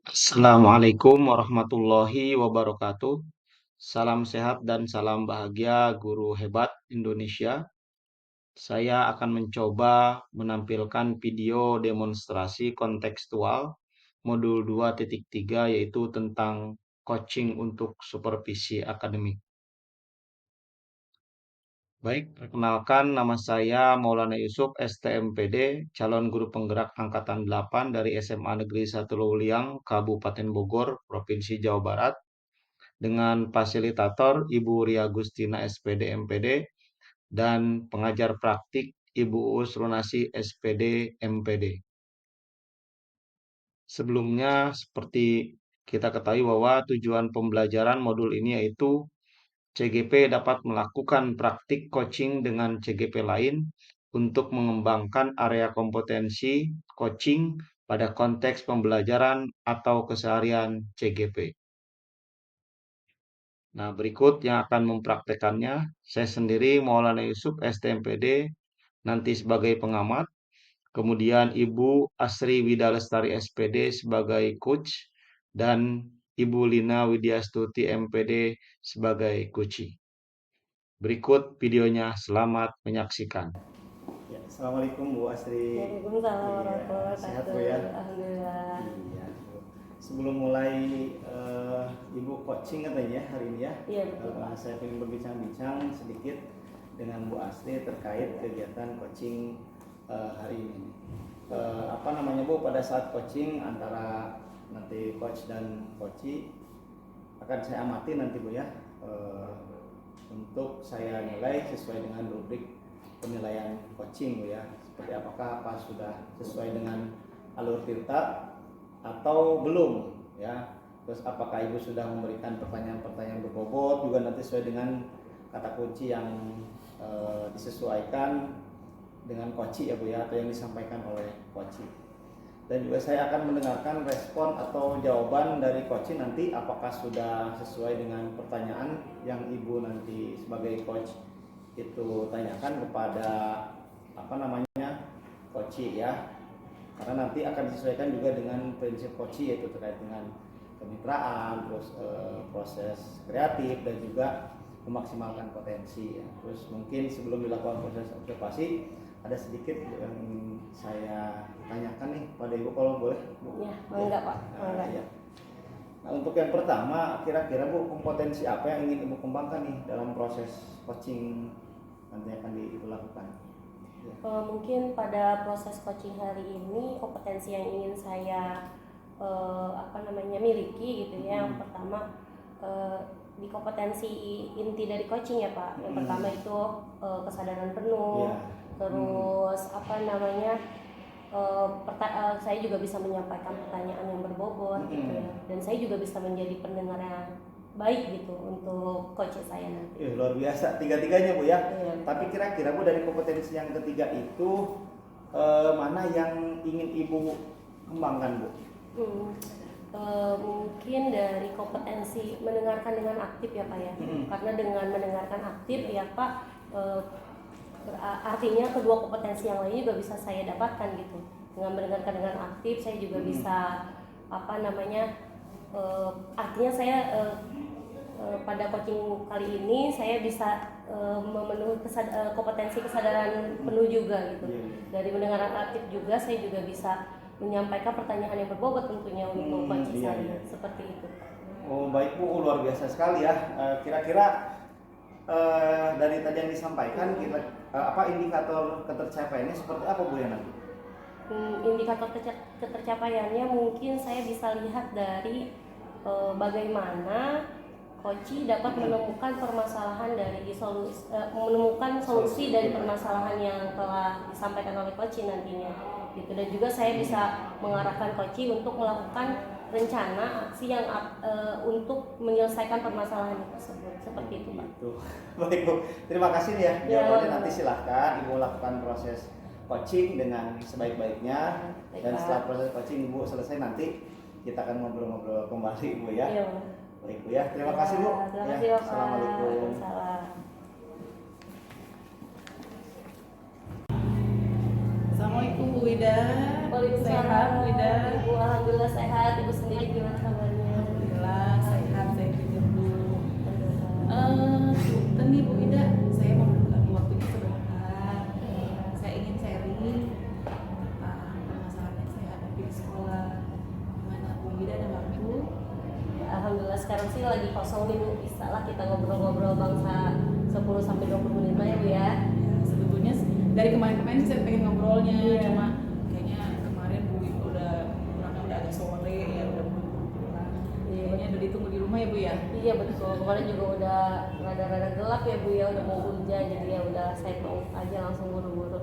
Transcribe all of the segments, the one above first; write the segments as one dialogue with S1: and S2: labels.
S1: Assalamualaikum warahmatullahi wabarakatuh. Salam sehat dan salam bahagia guru hebat Indonesia. Saya akan mencoba menampilkan video demonstrasi kontekstual modul 2.3 yaitu tentang coaching untuk supervisi akademik. Baik, perkenalkan nama saya Maulana Yusuf, STMPD, calon guru penggerak angkatan 8 dari SMA Negeri 1 Luliang, Kabupaten Bogor, Provinsi Jawa Barat, dengan fasilitator Ibu Ria Gustina SPD MPD dan pengajar praktik Ibu Uus Runasi SPD MPD. Sebelumnya, seperti kita ketahui bahwa tujuan pembelajaran modul ini yaitu CGP dapat melakukan praktik coaching dengan CGP lain untuk mengembangkan area kompetensi coaching pada konteks pembelajaran atau keseharian CGP. Nah, berikut yang akan mempraktekannya. Saya sendiri Maulana Yusuf, STMPD, nanti sebagai pengamat. Kemudian Ibu Asri Wida Lestari SPD sebagai coach. Dan Ibu Lina Widyastuti MPD sebagai coachee. Berikut videonya, selamat menyaksikan.
S2: Ya, Assalamualaikum Bu Asri.
S3: Waalaikumsalam warahmatullahi
S2: Sehat Bu
S3: wabarakatuh.
S2: ya?
S3: Alhamdulillah.
S2: Iya Bu. Sebelum mulai Ibu coaching katanya hari ini ya.
S3: Iya betul.
S2: Saya ingin berbincang-bincang sedikit dengan Bu Asri terkait kegiatan coaching hari ini. Apa namanya Bu, pada saat coaching antara nanti coach dan coachee akan saya amati nanti Bu ya. Untuk saya nilai sesuai dengan rubrik penilaian coaching Bu ya. Seperti apakah apa sudah sesuai dengan alur tirta atau belum ya. Terus apakah Ibu sudah memberikan pertanyaan-pertanyaan berbobot juga nanti sesuai dengan kata kunci yang disesuaikan dengan coachee ya Bu ya, atau yang disampaikan oleh coachee. Dan juga saya akan mendengarkan respon atau jawaban dari coaching nanti apakah sudah sesuai dengan pertanyaan yang Ibu nanti sebagai coach itu tanyakan kepada coachee ya. Karena nanti akan disesuaikan juga dengan prinsip coachee, yaitu terkait dengan kemitraan, terus proses kreatif dan juga memaksimalkan potensi ya. Terus mungkin sebelum dilakukan proses observasi ada sedikit yang ingin saya tanyakan nih pada Ibu kalau boleh Bu.
S3: Ya, enggak Pak. Enggak.
S2: Ya. Nah, untuk yang pertama, kira-kira Bu, kompetensi apa yang ingin Ibu kembangkan nih dalam proses coaching nanti akan Ibu lakukan? Ya.
S3: Mungkin pada proses coaching hari ini kompetensi yang ingin saya miliki gitu ya. Yang pertama di kompetensi inti dari coaching ya Pak. Yang pertama itu kesadaran penuh.
S2: Ya.
S3: Terus saya juga bisa menyampaikan pertanyaan yang berbobot gitu ya, dan saya juga bisa menjadi pendengar yang baik gitu untuk coach saya nanti.
S2: Luar biasa tiga-tiganya Bu ya.
S3: Iya.
S2: Tapi kira-kira Bu, dari kompetensi yang ketiga itu mana yang ingin Ibu kembangkan Bu?
S3: Mungkin dari kompetensi mendengarkan dengan aktif ya Pak ya. Karena dengan mendengarkan aktif ya Pak, artinya kedua kompetensi yang lain juga bisa saya dapatkan gitu. Dengan mendengarkan dengan aktif saya juga bisa artinya saya pada coaching kali ini saya bisa memenuhi kompetensi kesadaran penuh juga gitu. Dari mendengarkan aktif juga saya juga bisa menyampaikan pertanyaan yang berbobot tentunya untuk coaching saya. Seperti itu.
S2: Oh baik Bu, luar biasa sekali ya. Kira-kira dari tadi yang disampaikan apa indikator ketercapaiannya seperti apa Bu ya nanti?
S3: Indikator ketercapaiannya mungkin saya bisa lihat dari bagaimana coachee dapat menemukan solusi dari permasalahan yang telah disampaikan oleh coachee nantinya gitu. Dan juga saya bisa mengarahkan coachee untuk melakukan rencana aksi yang untuk menyelesaikan permasalahan tersebut. Seperti itu Pak.
S2: Baik Bu, terima kasih ya jawabannya. Nanti silahkan Ibu lakukan proses coaching dengan sebaik-baiknya. Dan setelah proses coaching Ibu selesai nanti kita akan ngobrol-ngobrol kembali Bu ya.
S3: Iya.
S2: Baik Bu ya, terima kasih Bu.
S3: Terima kasih Bapak.
S2: Assalamualaikum.
S4: Assalamualaikum Bu Wida.
S3: Waalaikumsalam.
S4: Sehat Bu Wida?
S3: Ibu alhamdulillah sehat. Ibu sendiri Dede gimana kabarnya?
S4: Alhamdulillah sehat, saya juga Bu. Punten nih Bu Ida, saya mau mengganggu waktunya sebentar. Saya ingin sharing tentang permasalahan yang saya hadapi di sekolah. Gimana Bu Ida ada waktu?
S3: Alhamdulillah sekarang sih lagi kosong nih Bu, bisa lah kita ngobrol-ngobrol bangsa 10-20 menit lah ya Bu ya.
S4: Ya, sebetulnya dari kemarin-kemarin sih saya pengen ngobrolnya,
S3: Iya.
S4: cuma kayaknya kemarin Bu Ida pulangnya udah agak sore ya, udah pulang.
S3: Iya.
S4: Pokoknya udah ditunggu di rumah ya Bu ya.
S3: Iya betul, kemarin juga udah rada-rada gelap ya Bu ya, udah mau hujan, jadi ya udah saya mau aja langsung buru-buru.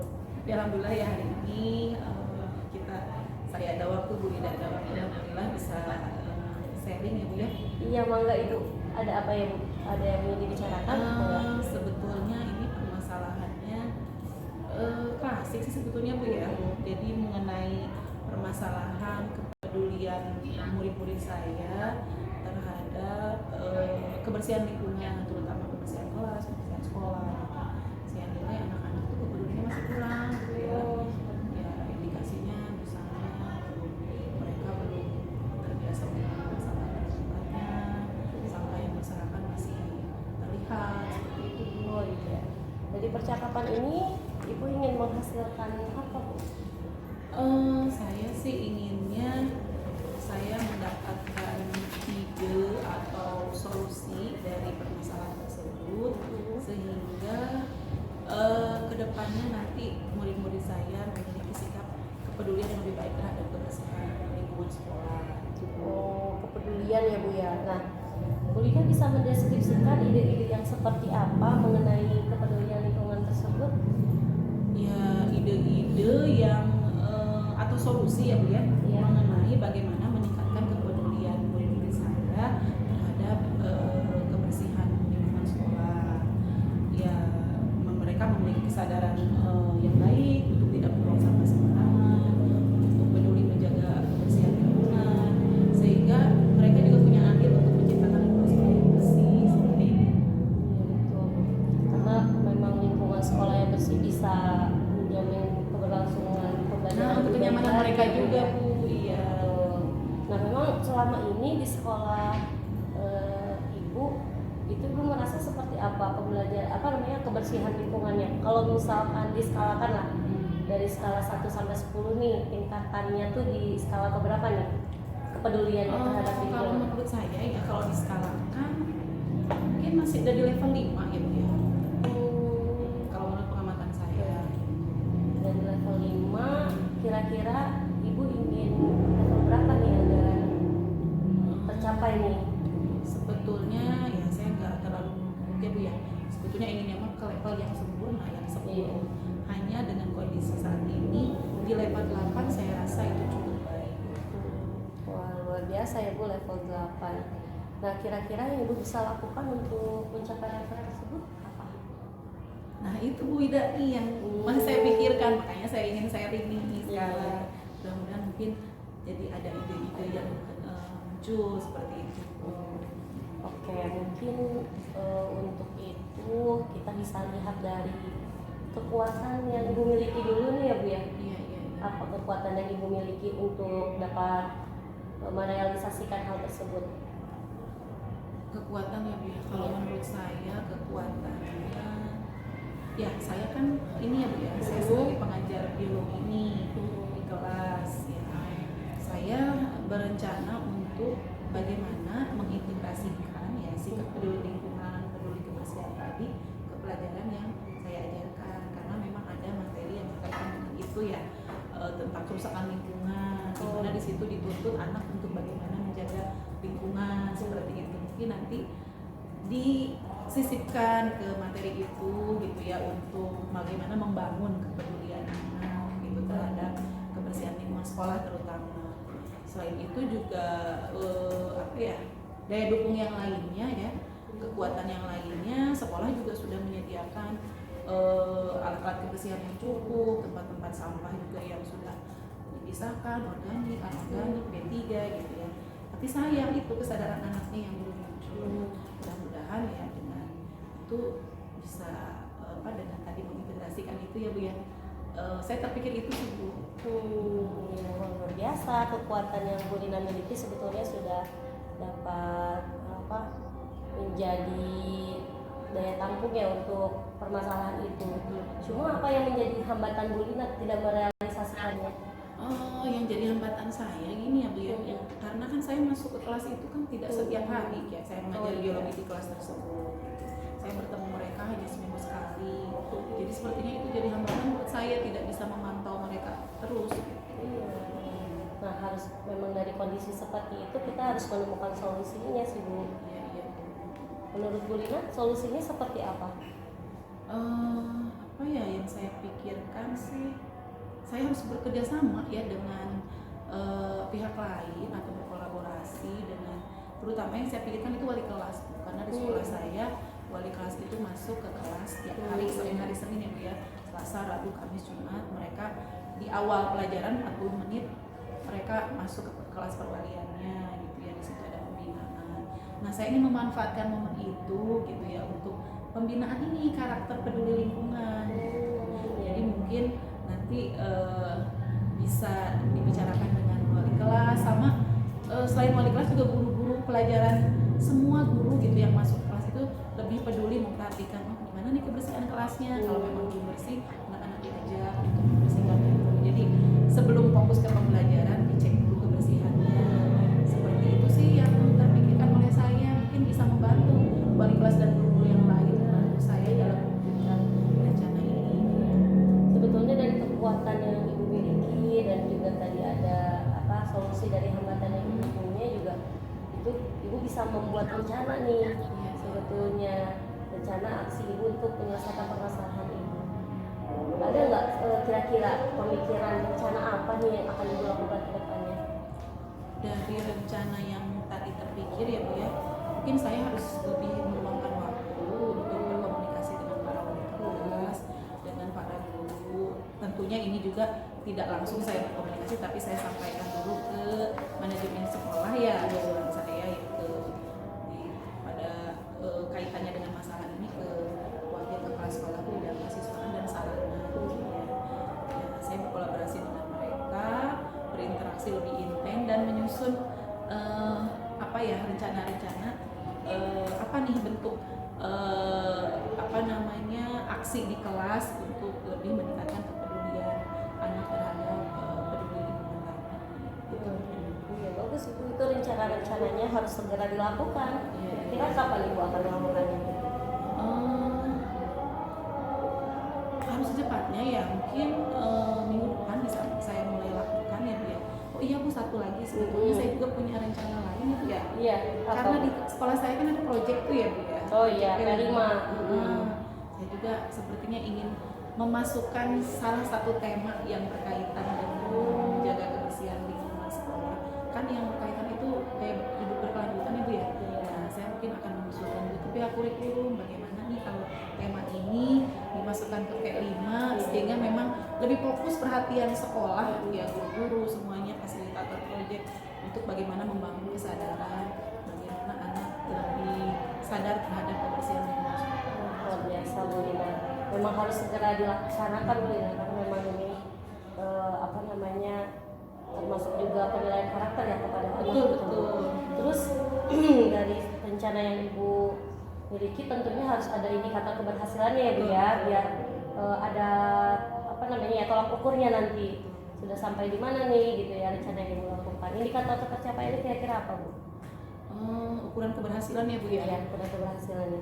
S4: Ya, alhamdulillah ya hari ini saya ada waktu, Bu Ida ada waktu, alhamdulillah bisa sharing ya Bu ya.
S3: Iya mangga Ibu, ada apa ya Bu? Ada yang mau dibicarakan? Enggak?
S4: Sebetulnya ini permasalahannya klasik sih sebetulnya Bu ya. Jadi mengenai permasalahan kepedulian murid-murid saya terhadap kebersihan lingkungan, terutama kebersihan kelas, kebersihan sekolah. Saya nilai anak-anak itu kepeduliannya masih kurang gitu ya. Ya indikasinya misalnya mereka belum terbiasa dengan masalah lingkungannya, sampah yang berserakan masih terlihat seperti itu.
S3: Oh iya. Dari percakapan ini Ibu ingin menghasilkan apa Bu?
S4: Saya sih inginnya saya mendapatkan ide atau solusi dari permasalahan tersebut sehingga kedepannya nanti murid-murid saya memiliki sikap kepedulian yang lebih baik terhadap kebersihan lingkungan sekolah.
S3: Oh, kepedulian ya Bu ya. Nah, Bu Lina bisa mendeskripsikan ide-ide yang seperti apa mengenai kepedulian lingkungan tersebut?
S4: Ya ide-ide yang atau solusi ya Bu ya,
S3: Iya.
S4: mengenai bagaimana meningkatkan kepedulian murid-murid saya terhadap kebersihan lingkungan sekolah. Ya mereka memiliki kesadaran yang baik untuk tidak membuang sampah sembarangan, untuk peduli menjaga kebersihan lingkungan, sehingga mereka juga punya andil untuk menciptakan lingkungan sekolah yang bersih seperti ini.
S3: Iya betul. Karena memang lingkungan sekolah yang bersih bisa menjamin keberlangsungan pembelajaran.
S4: Nah, untuk kenyamanan mereka juga Bu, iya.
S3: Betul. Nah, memang selama ini di sekolah Ibu itu Ibu merasa seperti apa kebersihan lingkungannya? Kalau misalkan diskalakan lah dari skala 1 sampai 10 nih, tingkatannya tuh di skala keberapa nih? Kepeduliannya terhadap
S4: Kalau
S3: lingkungan.
S4: menurut saya ya kalau diskalakan mungkin masih ada di level 5 ya Bu ya. Kalau menurut pengamatan saya.
S3: Dan level 5 kira-kira Ibu ingin level berapa nih agar tercapai nih?
S4: Sebetulnya ya saya nggak terlalu mungkin Bu ya. Sebetulnya inginnya mah ke level yang sempurna yang 10.
S3: Iya.
S4: Hanya dengan kondisi saat ini di level 8 saya rasa itu cukup baik.
S3: Wah, luar biasa ya Bu, level 8. Nah, kira-kira yang Ibu bisa lakukan untuk mencapai level tersebut apa?
S4: Nah itu Bu Ida nih yang masih saya pikirkan, makanya saya ingin sharing nih sekarang. Mudah-mudahan mungkin jadi ada ide-ide yang muncul seperti itu.
S3: Oke, mungkin untuk itu kita bisa lihat dari kekuatan yang Ibu miliki dulu nih ya Bu ya.
S4: Iya.
S3: Apa kekuatan yang Ibu miliki untuk dapat merealisasikan hal tersebut?
S4: Kekuatan ya Bu ya. Kalau menurut saya kekuatannya, ya saya kan ini ya Bu ya, saya sebagai pengajar biologi ini di kelas ya. Saya berencana untuk bagaimana mengintegrasikan ya sikap peduli lingkungan, peduli kebersihan tadi ke pelajaran yang saya ajarkan, karena memang ada materi yang berkaitan dengan itu ya, tentang kerusakan lingkungan, di mana di situ dituntut anak untuk bagaimana menjaga lingkungan seperti itu. Mungkin nanti disisipkan ke materi itu gitu ya, untuk bagaimana membangun kepedulian anak gitu terhadap kebersihan lingkungan sekolah terutama. Selain itu juga daya dukung yang lainnya ya, kekuatan yang lainnya, sekolah juga sudah menyediakan alat-alat kebersihan yang cukup, tempat-tempat sampah juga yang sudah dipisahkan, organik, anorganik, B3 gitu ya. Tapi sayang itu kesadaran anaknya yang belum muncul. Mudah-mudahan ya dengan itu bisa dengan tadi mengintegrasikan itu ya Bu ya. Saya terpikir itu sih Bu.
S3: Ya, luar biasa kekuatan yang Bu Lina miliki sebetulnya sudah dapat menjadi daya tampung ya untuk permasalahan itu. Cuma apa yang menjadi hambatan Bu Lina tidak merealisasikannya?
S4: Oh, yang jadi hambatan saya gini ya Bu ya, karena kan saya masuk ke kelas itu kan tidak setiap hari ya, saya mengajar biologi di kelas tersebut. Saya bertemu mereka hanya seminggu sekali. Jadi sepertinya itu jadi hambatan buat saya, tidak bisa memantau mereka terus.
S3: Nah, harus memang dari kondisi seperti itu kita harus menemukan solusinya sih Bu.
S4: Iya.
S3: Menurut Bu Lina solusinya seperti apa?
S4: Apa ya yang saya pikirkan sih, saya harus bekerja sama ya dengan pihak lain atau berkolaborasi dengan, terutama yang saya pikirkan itu wali kelas, karena di sekolah saya wali kelas itu masuk ke kelas tiap hari selain hari Senin ya Bu ya, Selasa, Rabu, Kamis, Jumat, mereka di awal pelajaran 40 menit mereka masuk ke kelas perwaliannya gitu ya, di situ ada pembinaan. Nah, saya ingin memanfaatkan momen itu gitu ya untuk pembinaan ini karakter peduli lingkungan. Jadi mungkin nanti bisa dibicarakan dengan wali kelas sama selain wali kelas juga guru-guru pelajaran, semua guru gitu yang masuk kelas itu lebih peduli memperhatikan gimana nih kebersihan kelasnya, kalau memang belum bersih anak-anak diajak untuk membersihkan itu. Jadi sebelum fokus ke pembelajaran dicek dulu kebersihannya. Seperti itu sih yang terpikirkan oleh saya, mungkin bisa membantu wali kelas dan guru yang lain membantu saya dalam mewujudkan rencana ini.
S3: Sebetulnya dari kekuatan yang Ibu miliki dan juga tadi ada solusi dari hambatan yang Ibu punya juga, itu Ibu bisa membuat rencana nih sebetulnya, rencana aksi Ibu untuk menyelesaikan permasalahan Ibu. Ada nggak kira-kira pemikiran rencana apa nih yang akan Ibu lakukan ke depannya?
S4: Dari rencana yang tadi terpikir ya Bu ya, mungkin saya harus lebih meluangkan waktu untuk berkomunikasi dengan para wali kelas, dengan para guru. Tentunya ini juga tidak langsung saya berkomunikasi, tapi saya sampaikan dulu ke manajemen sekolah ya, usulan saya itu pada kaitannya dengan masalah ini ke wakil kepala sekolah bidang mahasiswaan dan sarana. Saya berkolaborasi dengan mereka, berinteraksi lebih intens dan menyusun rencana-rencana apa nih bentuk aksi di kelas untuk lebih meningkatkan kepedulian anak terhadap peduli lingkungan tadi.
S3: Ya bagus itu rencana-rencananya harus segera dilakukan. Kira kapan Ibu akan melakukannya?
S4: Harus secepatnya ya, mungkin minggu depan bisa saya mulai lakukan ya Bu ya. Oh iya Bu, satu lagi sebetulnya saya juga punya rencana lain ya Bu ya.
S3: Iya.
S4: Karena di sekolah saya kan ada proyek tuh ya Bu ya.
S3: Oh iya, P5.
S4: Saya juga sepertinya ingin memasukkan salah satu tema yang berkaitan dengan menjaga kebersihan lingkungan sekolah. Kan yang berkaitan itu kayak hidup berkelanjutan ya Bu ya. Nah, saya mungkin akan mengusulkan ke pihak kurikulum bagaimana nih kalau tema ini dimasukkan ke P5 sehingga memang lebih fokus perhatian sekolah ya, guru-guru semuanya, fasilitator proyek, untuk bagaimana membangun kesadaran bagaimana anak lebih sadar terhadap kebersihan lingkungan sekolah.
S3: Luar biasa Bu Lina. Memang harus segera dilaksanakan Bu Lina, karena memang ini termasuk juga penilaian karakter ya kepada anak.
S4: Betul.
S3: Terus dari rencana yang Ibu miliki tentunya harus ada indikator keberhasilannya ya Bu ya, biar ada tolak ukurnya nanti sudah sampai di mana nih gitu ya rencana yang Ibu lakukan. Indikator tercapaiannya kira-kira apa Bu?
S4: Ukuran keberhasilan ya Bu ya.
S3: Ya, ukuran keberhasilannya.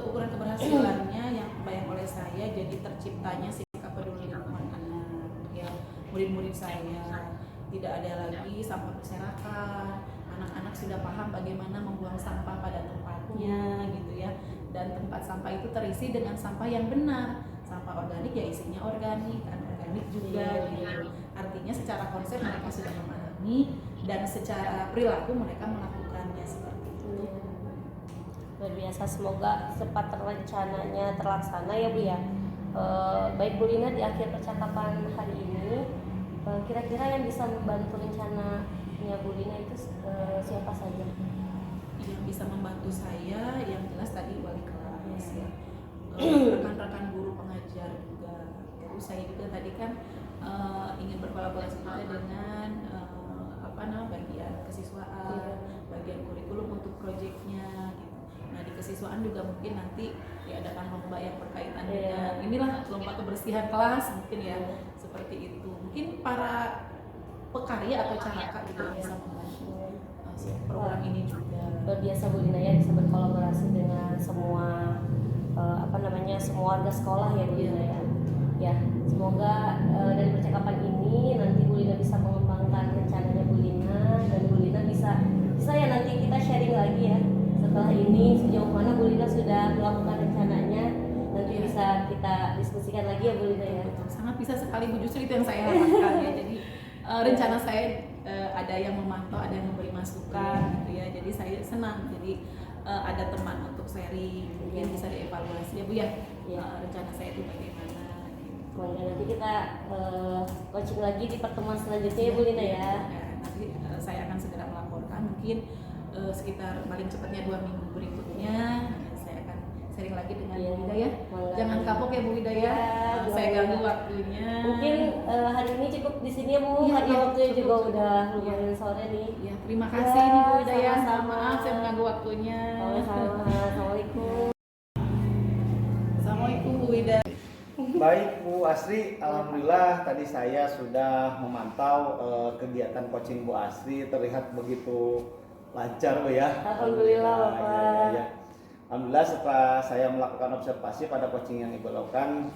S4: Ukuran keberhasilannya yang kebayang oleh saya jadi terciptanya sikap peduli lingkungan anak ya, murid-murid saya tidak ada lagi sampah berserakan, anak-anak sudah paham bagaimana membuang sampah pada tempatnya gitu ya, dan tempat sampah itu terisi dengan sampah yang benar, sampah organik ya isinya organik, anorganik juga gitu. Artinya secara konsep mereka sudah memahami dan secara perilaku mereka melakukannya seperti itu.
S3: Luar biasa, semoga cepat rencananya terlaksana ya Bu ya. Baik Bu Lina, di akhir percakapan hari ini kira-kira yang bisa membantu rencananya Bu Lina itu siapa saja?
S4: Yang bisa membantu saya yang jelas tadi wali kelas ya, rekan-rekan guru pengajar juga. Terus saya juga tadi kan ingin berkolaborasi juga dengan bagian kesiswaan, bagian kurikulum untuk proyeknya gitu. Nah di kesiswaan juga mungkin nanti diadakan lomba yang berkaitan dengan inilah lomba kebersihan kelas mungkin ya, seperti itu. Mungkin para pekarya atau caraka juga bisa membantu program ini juga.
S3: Luar biasa Bu Lina ya, bisa berkolaborasi dengan semua semua warga sekolah ya Bu Lina ya. Ya, semoga dari percakapan ini nanti Bu Lina bisa mengembangkan rencananya Bu Lina, dan Bu Lina bisa ya nanti kita sharing lagi ya setelah ini sejauh mana Bu Lina sudah melakukan rencananya, nanti bisa kita diskusikan lagi ya Bu Lina ya.
S4: Sangat bisa sekali Bu, justru itu yang saya harapkan ya. Jadi rencana saya ada yang memantau, ada yang memberi masukan gitu ya. Jadi saya senang jadi ada teman untuk sharing, mungkin bisa dievaluasi ya Bu ya. Rencana saya itu bagaimana.
S3: Semoga nanti kita coaching lagi di pertemuan selanjutnya ya Bu Lina ya.
S4: Nanti saya akan segera melaporkan, mungkin sekitar paling cepatnya 2 minggu berikutnya saya akan sharing lagi dengan Bu Wida ya. Jangan kapok ya Bu Wida ya. Saya ganggu waktunya.
S3: Mungkin hari ini cukup di sini ya Bu, karena waktunya juga udah lumayan sore nih.
S4: Ya, terima kasih nih Bu Wida ya.
S3: Sama-sama.
S4: Maaf saya mengganggu waktunya.
S3: Assalamualaikum.
S4: Assalamualaikum Bu Wida.
S2: Baik Bu Asri, alhamdulillah tadi saya sudah memantau kegiatan coaching Bu Asri, terlihat begitu lancar Bu ya.
S3: Alhamdulillah Bapak.
S2: Ya. Alhamdulillah setelah saya melakukan observasi pada coaching yang Ibu lakukan,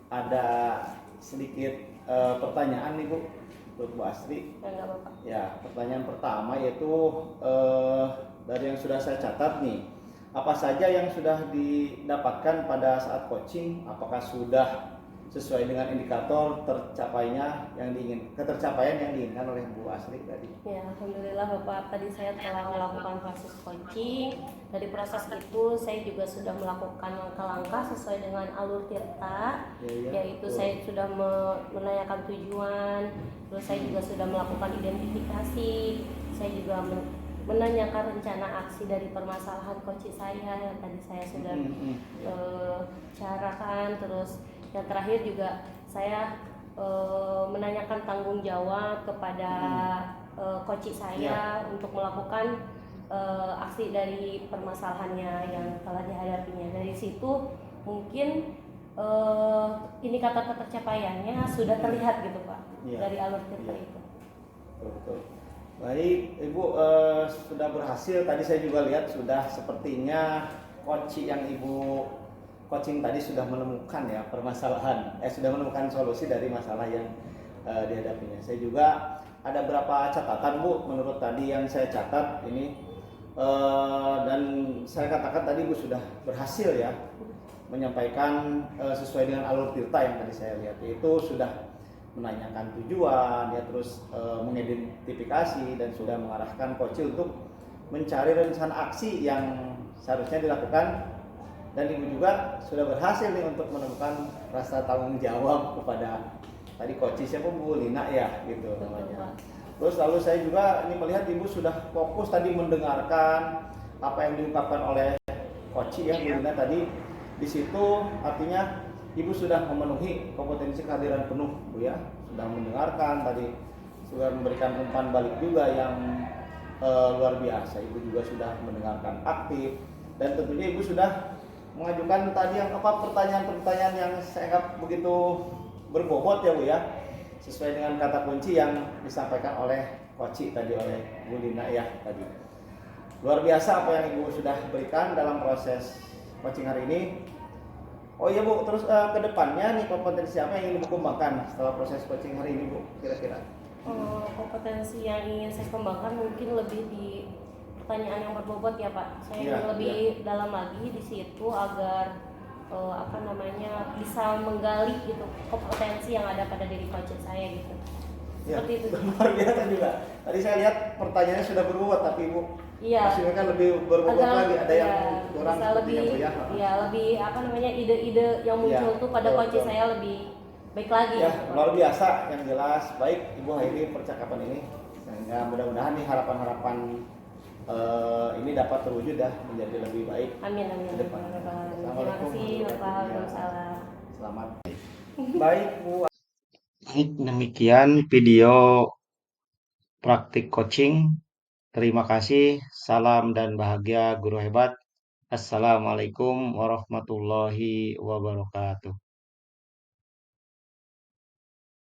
S2: ada sedikit pertanyaan nih Bu untuk Bu Asri.
S3: Enggak Bapak.
S2: Ya, pertanyaan pertama yaitu dari yang sudah saya catat nih, apa saja yang sudah didapatkan pada saat coaching? Apakah sudah sesuai dengan indikator ketercapaian yang diinginkan oleh Bu Asri tadi?
S3: Ya, alhamdulillah Bapak, tadi saya telah melakukan proses coaching. Dari proses itu saya juga sudah melakukan langkah-langkah sesuai dengan alur Tirta, yaitu saya sudah menanyakan tujuan, terus saya juga sudah melakukan identifikasi, saya juga menanyakan rencana aksi dari permasalahan coaching saya yang tadi saya sudah carakan. Terus yang terakhir juga saya menanyakan tanggung jawab kepada coaching saya untuk melakukan aksi dari permasalahannya yang telah dihadapinya. Dari situ mungkin indikator ketercapaiannya sudah terlihat gitu Pak, dari alur Tirta itu.
S2: Betul. Baik, Ibu sudah berhasil. Tadi saya juga lihat sudah sepertinya coaching yang Ibu coaching tadi sudah menemukan ya permasalahan, sudah menemukan solusi dari masalah yang dihadapinya. Saya juga ada beberapa catatan Bu, menurut tadi yang saya catat ini dan saya katakan tadi Bu sudah berhasil ya menyampaikan sesuai dengan alur Tirta yang tadi saya lihat, yaitu sudah menanyakan tujuan ya, terus mengidentifikasi dan sudah mengarahkan coaching untuk mencari rencana aksi yang seharusnya dilakukan. Dan Ibu juga sudah berhasil nih untuk menemukan rasa tanggung jawab kepada tadi coaching siapa Bu Lina ya gitu namanya. Terus lalu saya juga ini melihat Ibu sudah fokus tadi mendengarkan apa yang diungkapkan oleh coaching ya Bu Lina tadi. Di situ artinya Ibu sudah memenuhi kompetensi kehadiran penuh Bu ya, sudah mendengarkan tadi, sudah memberikan umpan balik juga yang luar biasa. Ibu juga sudah mendengarkan aktif, dan tentunya Ibu sudah mengajukan tadi yang pertanyaan-pertanyaan yang saya anggap begitu berbobot ya Bu ya, sesuai dengan kata kunci yang disampaikan oleh coaching tadi, oleh Bu Lina ya tadi. Luar biasa apa yang Ibu sudah berikan dalam proses coaching hari ini. Oh iya Bu, terus ke depannya nih kompetensi apa yang ingin Ibu kembangkan setelah proses coaching hari ini Bu, kira-kira?
S3: Kompetensi yang ingin saya kembangkan mungkin lebih di pertanyaan yang berbobot ya Pak. Saya ingin lebih dalam lagi di situ agar bisa menggali gitu kompetensi yang ada pada diri coach saya gitu. Seperti itu.
S2: Luar biasa juga. Tadi saya lihat pertanyaannya sudah berbobot, tapi Ibu maksudnya kan lebih berbobot lagi, ada yang kurang
S3: lebih ide-ide yang muncul tuh pada coach saya lebih baik lagi.
S2: Ya, luar biasa, yang jelas. Baik Ibu akhiri percakapan ini, sehingga mudah-mudahan nih harapan-harapan ini dapat terwujud menjadi lebih baik.
S3: Amin.
S2: Ke depan.
S3: Terima kasih Bapak. Waalaikumsalam.
S2: Selamat. Baik Bu.
S1: Baik, demikian video praktik coaching. Terima kasih. Salam dan bahagia guru hebat. Assalamualaikum warahmatullahi wabarakatuh.